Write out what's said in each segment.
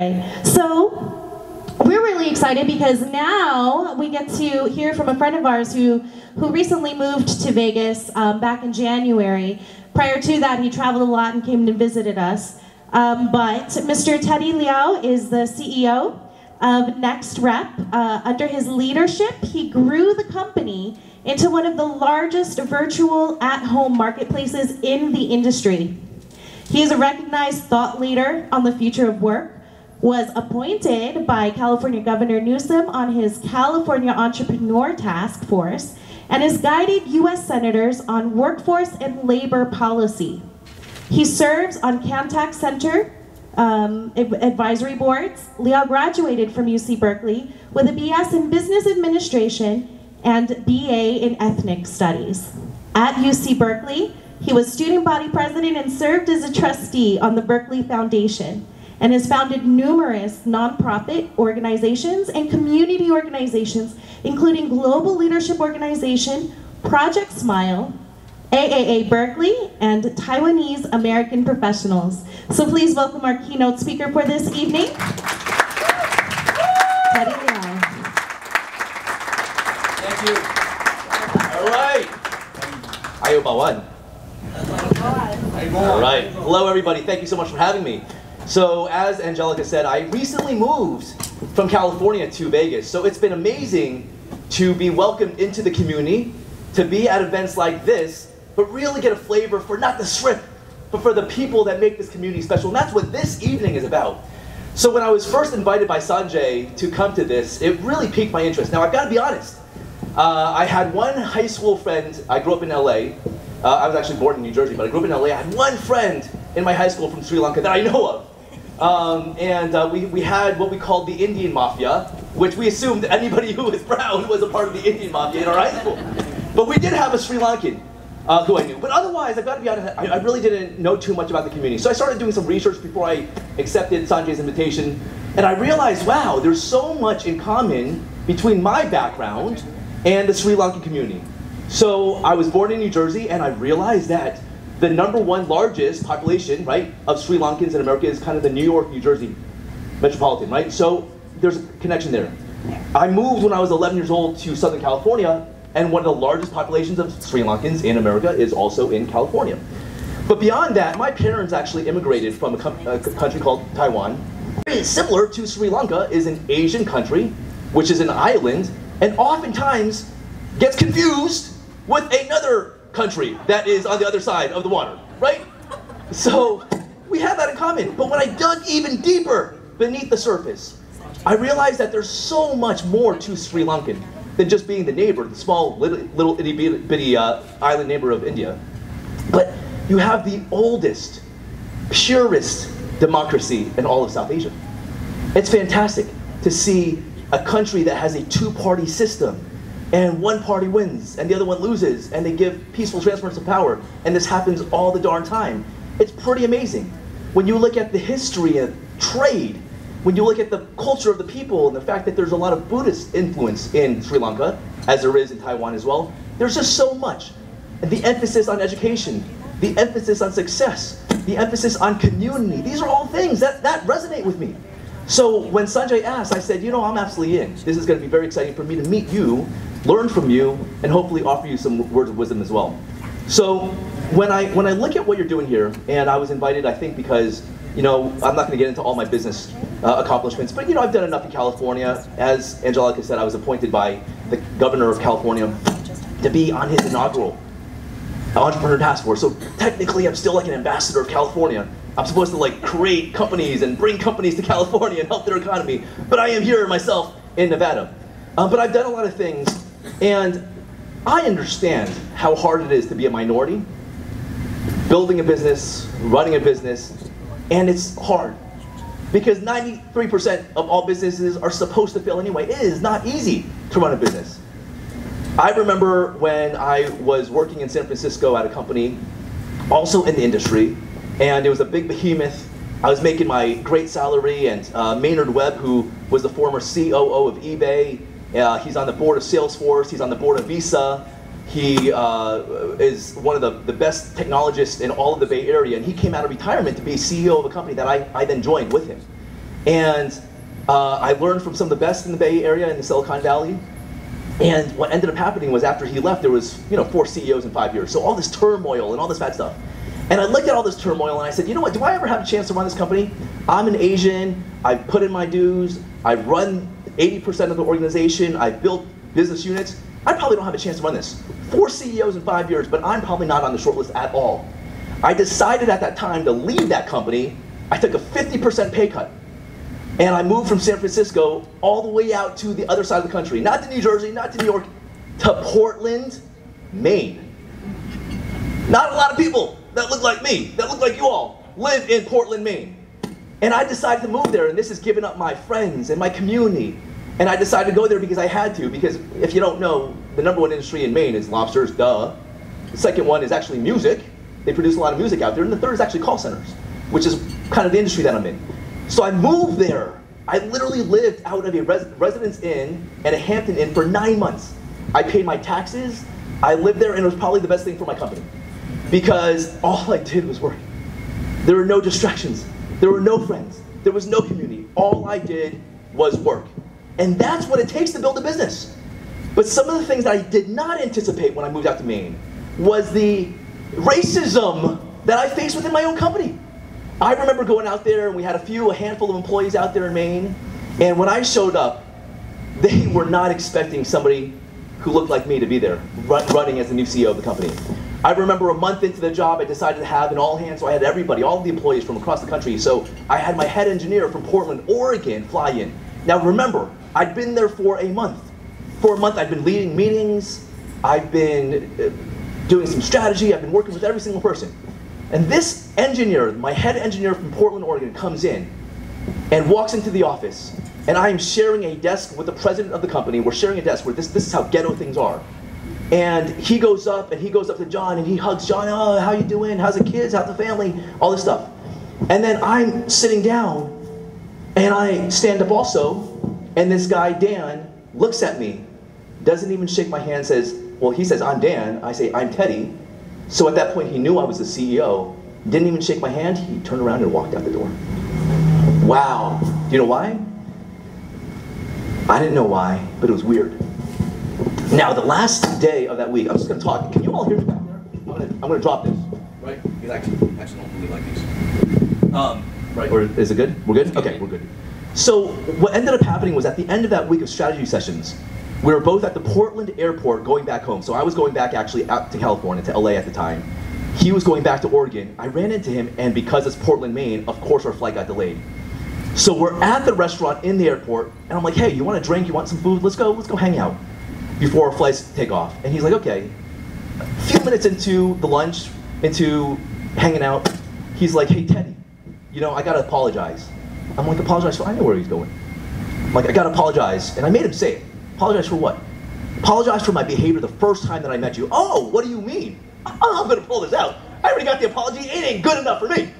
So we're really excited because now we get to hear from a friend of ours who recently moved to Vegas back in January. Prior to that, he traveled a lot and came and visited us. But Mr. Teddy Liao is the CEO of Next Rep. Under his leadership, he grew the company into one of the largest virtual at-home marketplaces in the industry. He is a recognized thought leader on the future of work, was appointed by California Governor Newsom on his California Entrepreneur Task Force, and has guided U.S. senators on workforce and labor policy. He serves on contact center advisory boards. Liao graduated from UC Berkeley with a BS in Business Administration and BA in Ethnic Studies. At UC Berkeley, he was student body president and served as a trustee on the Berkeley Foundation, and has founded numerous nonprofit organizations and community organizations, including Global Leadership Organization, Project Smile, AAA Berkeley, and Taiwanese American Professionals. So please welcome our keynote speaker for this evening, Teddy Liao. Thank you. All right. Ayo bawan. All right. Hello, everybody. Thank you so much for having me. So, as Angelica said, I recently moved from California to Vegas. So it's been amazing to be welcomed into the community, to be at events like this, but really get a flavor for not the script, but for the people that make this community special. And that's what this evening is about. So when I was first invited by Sanjay to come to this, it really piqued my interest. Now, I've got to be honest. I had one high school friend. I grew up in LA. I was actually born in New Jersey, but I grew up in LA. I had one friend in my high school from Sri Lanka that I know of. We had what we called the Indian Mafia, which we assumed anybody who was brown was a part of the Indian Mafia in our high school. But we did have a Sri Lankan who I knew. But otherwise, I've got to be honest, I really didn't know too much about the community. So I started doing some research before I accepted Sanjay's invitation, and I realized, wow, there's so much in common between my background and the Sri Lankan community. So I was born in New Jersey, and I realized that the #1 largest population, right, of Sri Lankans in America is kind of the New York, New Jersey metropolitan, right? So there's a connection there. I moved when I was 11 years old to Southern California, and one of the largest populations of Sri Lankans in America is also in California. But beyond that, my parents actually immigrated from a country called Taiwan. Very similar to Sri Lanka is an Asian country, which is an island, and oftentimes gets confused with another country that is on the other side of the water, right? So we have that in common. But when I dug even deeper beneath the surface, I realized that there's so much more to Sri Lankan than just being the neighbor, the small little itty bitty island neighbor of India. But you have the oldest, purest democracy in all of South Asia. It's fantastic to see a country that has a two-party system, and one party wins, and the other one loses, and they give peaceful transference of power, and this happens all the darn time. It's pretty amazing. When you look at the history of trade, when you look at the culture of the people, and the fact that there's a lot of Buddhist influence in Sri Lanka, as there is in Taiwan as well, there's just so much. And the emphasis on education, the emphasis on success, the emphasis on community, these are all things that resonate with me. So when Sanjay asked, I said, you know, I'm absolutely in. This is going to be very exciting for me to meet you, learn from you, and hopefully offer you some words of wisdom as well. So when I look at what you're doing here, and I was invited, I think, because, you know, I'm not going to get into all my business accomplishments, but, you know, I've done enough in California. As Angelica said, I was appointed by the governor of California to be on his inaugural Entrepreneur Task Force. So technically, I'm still like an ambassador of California. I'm supposed to like create companies and bring companies to California and help their economy, but I am here myself in Nevada. But I've done a lot of things, and I understand how hard it is to be a minority, building a business, running a business, and it's hard. Because 93% of all businesses are supposed to fail anyway. It is not easy to run a business. I remember when I was working in San Francisco at a company, also in the industry, and it was a big behemoth. I was making my great salary, and Maynard Webb, who was the former COO of eBay, he's on the board of Salesforce, he's on the board of Visa, he is one of the best technologists in all of the Bay Area, and he came out of retirement to be CEO of a company that I then joined with him. And I learned from some of the best in the Bay Area in the Silicon Valley. And what ended up happening was after he left, there was 4 CEOs in 5 years. So all this turmoil and all this bad stuff. And I looked at all this turmoil and I said, you know what, do I ever have a chance to run this company? I'm an Asian, I've put in my dues, I've run 80% of the organization, I've built business units. I probably don't have a chance to run this. 4 CEOs in 5 years, but I'm probably not on the short list at all. I decided at that time to leave that company. I took a 50% pay cut. And I moved from San Francisco all the way out to the other side of the country. Not to New Jersey, not to New York, to Portland, Maine. Not a lot of people that look like me, that look like you all, live in Portland, Maine. And I decided to move there, and this has given up my friends and my community. And I decided to go there because I had to, because if you don't know, the #1 industry in Maine is lobsters, duh. The second one is actually music. They produce a lot of music out there. And the third is actually call centers, which is kind of the industry that I'm in. So I moved there. I literally lived out of a Residence Inn and a Hampton Inn for 9 months. I paid my taxes. I lived there, and it was probably the best thing for my company, because all I did was work. There were no distractions. There were no friends. There was no community. All I did was work. And that's what it takes to build a business. But some of the things that I did not anticipate when I moved out to Maine was the racism that I faced within my own company. I remember going out there, and we had a handful of employees out there in Maine, and when I showed up, they were not expecting somebody who looked like me to be there, running as the new CEO of the company. I remember a month into the job, I decided to have an all-hands, so I had everybody, all the employees from across the country. So I had my head engineer from Portland, Oregon, fly in. Now remember, I'd been there for a month. For a month, I'd been leading meetings, I've been doing some strategy, I've been working with every single person. And this engineer, my head engineer from Portland, Oregon, comes in and walks into the office. And I am sharing a desk with the president of the company. We're sharing a desk where this is how ghetto things are. And he goes up to John and he hugs John. Oh, how you doing? How's the kids? How's the family? All this stuff. And then I'm sitting down and I stand up also. And this guy, Dan, looks at me, doesn't even shake my hand, he says, I'm Dan. I say, I'm Teddy. So at that point, he knew I was the CEO, didn't even shake my hand, he turned around and walked out the door. Wow. Do you know why? I didn't know why, but it was weird. Now, the last day of that week, I'm just going to talk. Can you all hear me back there? I'm going to drop this. Right? Because I actually don't really like these. Right. Or is it good? We're good? Okay, we're good. So what ended up happening was at the end of that week of strategy sessions, we were both at the Portland airport going back home. So I was going back actually out to California, to LA at the time. He was going back to Oregon. I ran into him, and because it's Portland, Maine, of course our flight got delayed. So we're at the restaurant in the airport, and I'm like, hey, you want a drink? You want some food? Let's go hang out before our flights take off. And he's like, okay. A few minutes into the lunch, into hanging out, he's like, hey, Teddy, I gotta apologize. I'm like, apologize for? I know where he's going. I'm like, I gotta apologize. And I made him say it. Apologize for what? Apologize for my behavior the first time that I met you. Oh, what do you mean? I'm gonna pull this out. I already got the apology. It ain't good enough for me.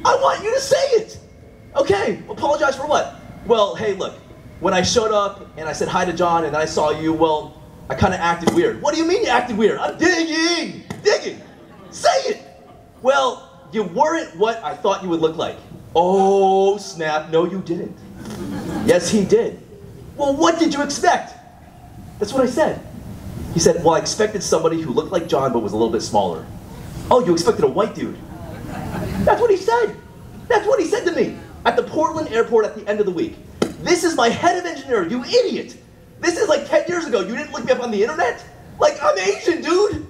I want you to say it. Okay, apologize for what? Well, hey, look, when I showed up and I said hi to John and then I saw you, well, I kind of acted weird. What do you mean you acted weird? I'm digging. Say it. Well, you weren't what I thought you would look like. Oh, snap, no, you didn't. Yes, he did. Well, what did you expect? That's what I said. He said, well, I expected somebody who looked like John but was a little bit smaller. Oh, you expected a white dude. That's what he said. That's what he said to me at the Portland airport at the end of the week. This is my head of engineering, you idiot. This is like 10 years ago. You didn't look me up on the internet? Like, I'm Asian, dude.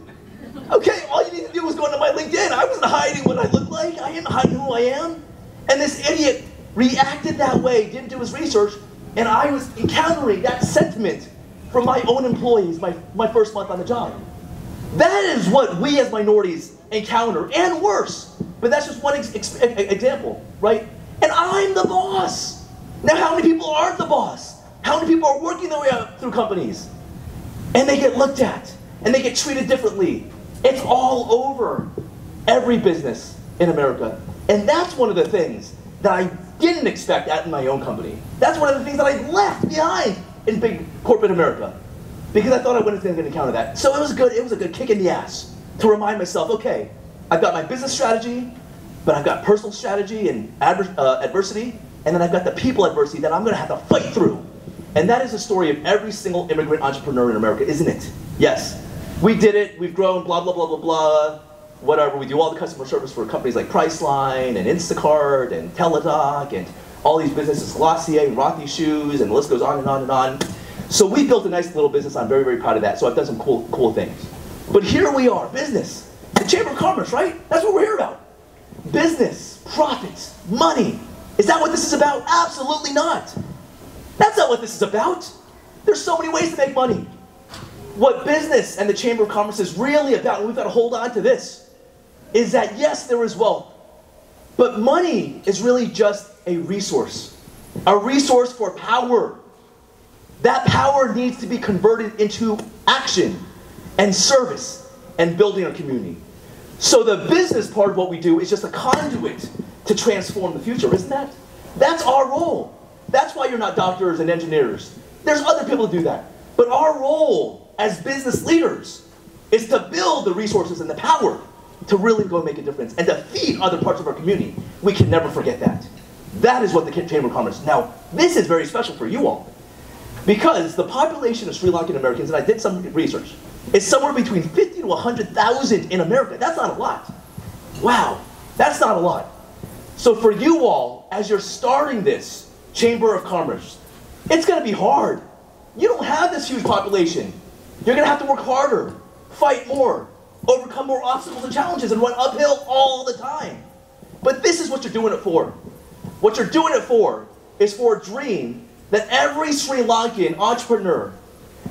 Okay, all you need to do was go into my LinkedIn. I wasn't hiding what I look like. I am hiding who I am. And this idiot reacted that way, didn't do his research, and I was encountering that sentiment from my own employees my first month on the job. That is what we as minorities encounter, and worse. But that's just one example, right? And I'm the boss. Now, how many people aren't the boss? How many people are working their way up through companies? And they get looked at, and they get treated differently. It's all over every business in America. And that's one of the things that I didn't expect in my own company. That's one of the things that I left behind in big corporate America, because I thought I wasn't going to encounter that. So it was good. It was a good kick in the ass to remind myself, okay, I've got my business strategy, but I've got personal strategy and adversity. and then I've got the people adversity that I'm going to have to fight through. And that is the story of every single immigrant entrepreneur in America, isn't it? Yes. We did it, we've grown, blah, blah, blah, blah, blah, whatever. We do all the customer service for companies like Priceline and Instacart and Teladoc and all these businesses, Glossier and Rothy Shoes, and the list goes on and on and on. So we built a nice little business. I'm very, very proud of that. So I've done some cool things. But here we are, business. The Chamber of Commerce, right? That's what we're here about. Business, profits, money. Is that what this is about? Absolutely not. That's not what this is about. There's so many ways to make money. What business and the Chamber of Commerce is really about, and we've got to hold on to this, is that yes, there is wealth, but money is really just a resource for power. That power needs to be converted into action and service and building a community. So the business part of what we do is just a conduit to transform the future, isn't that? That's our role. That's why you're not doctors and engineers. There's other people to do that. But our role as business leaders is to build the resources and the power to really go make a difference and to feed other parts of our community. We can never forget that. That is what the Chamber of Commerce. Now, this is very special for you all, because the population of Sri Lankan Americans, and I did some research, is somewhere between 50 to 100,000 in America. That's not a lot. Wow, that's not a lot. So for you all, as you're starting this Chamber of Commerce, it's going to be hard. You don't have this huge population. You're going to have to work harder, fight more, overcome more obstacles and challenges, and run uphill all the time. But this is what you're doing it for. What you're doing it for is for a dream that every Sri Lankan entrepreneur,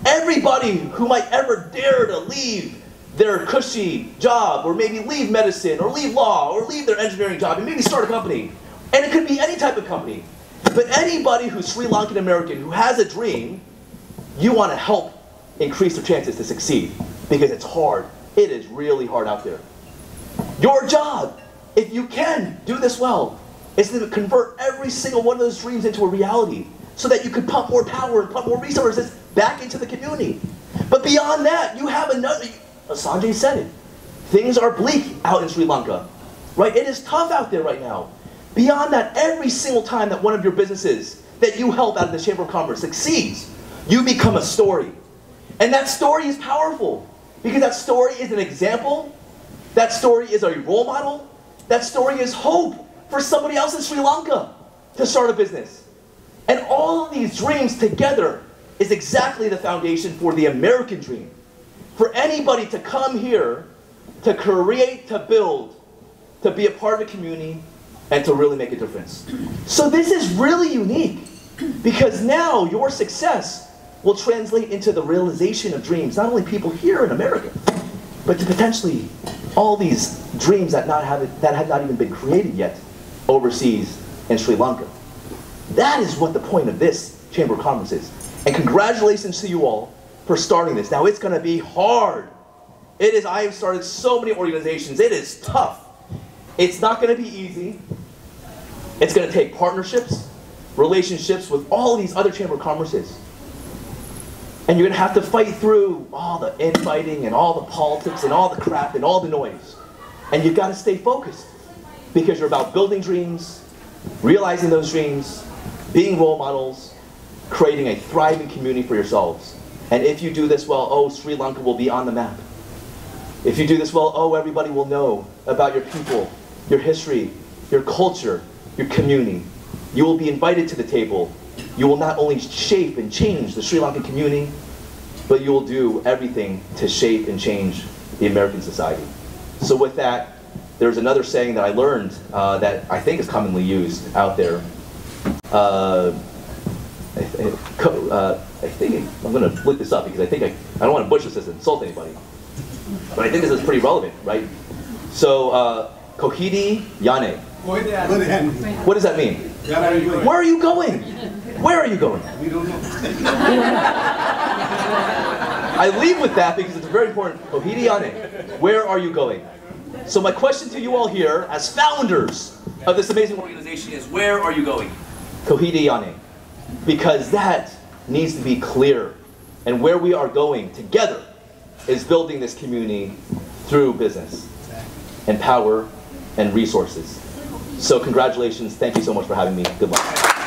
everybody who might ever dare to leave their cushy job, or maybe leave medicine, or leave law, or leave their engineering job, and maybe start a company. And it could be any type of company. But anybody who's Sri Lankan American who has a dream, you want to help increase their chances to succeed, because it's hard. It is really hard out there. Your job, if you can do this well, is to convert every single one of those dreams into a reality, so that you can pump more power and pump more resources back into the community. But beyond that, you have another, Sanjay said it, things are bleak out in Sri Lanka, right? It is tough out there right now. Beyond that, every single time that one of your businesses that you help out of the Chamber of Commerce succeeds, you become a story. And that story is powerful, because that story is an example, that story is a role model, that story is hope for somebody else in Sri Lanka to start a business. And all of these dreams together is exactly the foundation for the American dream. For anybody to come here, to create, to build, to be a part of a community, and to really make a difference. So this is really unique, because now your success will translate into the realization of dreams, not only people here in America, but to potentially all these dreams that have not even been created yet overseas in Sri Lanka. That is what the point of this Chamber of Commerce is. And congratulations to you all for starting this. Now, it's going to be hard. It is. I have started so many organizations. It is tough. It's not going to be easy. It's going to take partnerships, relationships with all these other Chamber of Commerces. And you're going to have to fight through all the infighting and all the politics and all the crap and all the noise. And you've got to stay focused, because you're about building dreams, realizing those dreams, being role models, creating a thriving community for yourselves. And if you do this well, oh, Sri Lanka will be on the map. If you do this well, oh, everybody will know about your people, your history, your culture, your community. You will be invited to the table. You will not only shape and change the Sri Lankan community, but you will do everything to shape and change the American society. So with that, there's another saying that I learned that I think is commonly used out there. I think I'm going to look this up, because I don't want to butcher this and insult anybody, but I think this is pretty relevant, right? So, Kohidi Yane. What does that mean? Where are you going? Where are you going? We don't know. I leave with that because it's very important. Kohidi Yane. Where are you going? So my question to you all here, as founders of this amazing organization, is where are you going? Kohidi Yane. Because that needs to be clear. And where we are going together is building this community through business and power and resources. So congratulations. Thank you so much for having me. Good luck.